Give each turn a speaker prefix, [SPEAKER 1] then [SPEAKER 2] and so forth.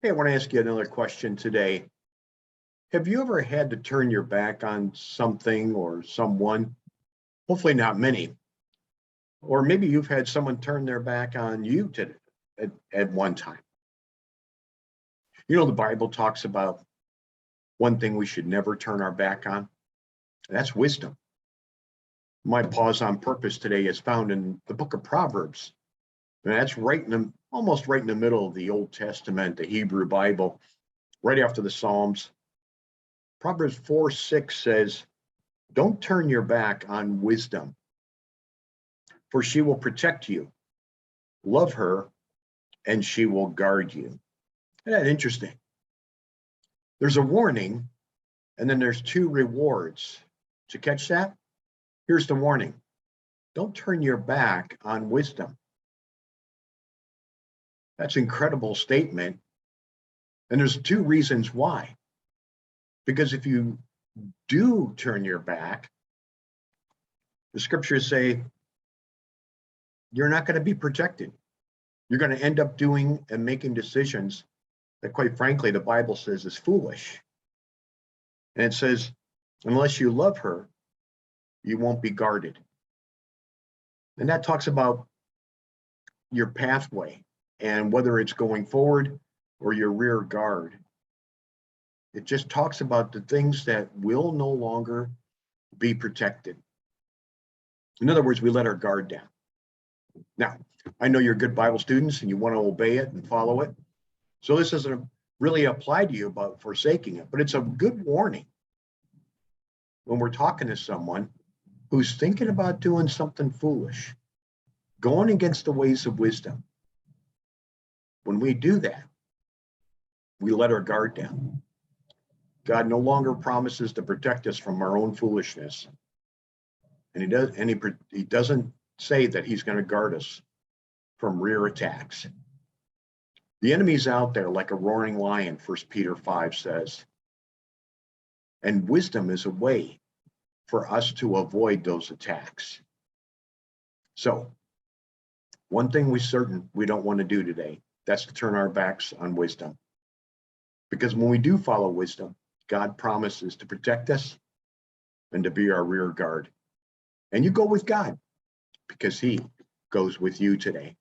[SPEAKER 1] Hey, I want to ask you another question today. Have you ever had to turn your back on something or someone? Hopefully not many. Or maybe you've had someone turn their back on you at one time. You know, the Bible talks about one thing we should never turn our back on, and that's wisdom. My pause on purpose today is found in the book of Proverbs. And that's almost right in the middle of the Old Testament, the Hebrew Bible, right after the Psalms. Proverbs 4:6 says, "Don't turn your back on wisdom, for she will protect you. Love her, and she will guard you." Isn't that interesting? There's a warning, and then there's two rewards. Did you catch that? Here's the warning. Don't turn your back on wisdom. That's an incredible statement. And there's two reasons why. Because if you do turn your back, the scriptures say you're not going to be protected. You're going to end up doing and making decisions that, quite frankly, the Bible says is foolish. And it says, unless you love her, you won't be guarded. And that talks about your pathway and whether it's going forward or your rear guard. It just talks about the things that will no longer be protected. In other words, we let our guard down. Now, I know you're good Bible students and you want to obey it and follow it. So this doesn't really apply to you about forsaking it, but it's a good warning when we're talking to someone who's thinking about doing something foolish, going against the ways of wisdom. When we do that, we let our guard down. God no longer promises to protect us from our own foolishness. And he doesn't say that he's going to guard us from rear attacks. The enemy's out there like a roaring lion, 1 Peter 5 says. And wisdom is a way for us to avoid those attacks. So, one thing we don't want to do today, that's to turn our backs on wisdom. Because when we do follow wisdom, God promises to protect us and to be our rear guard. And you go with God because he goes with you today.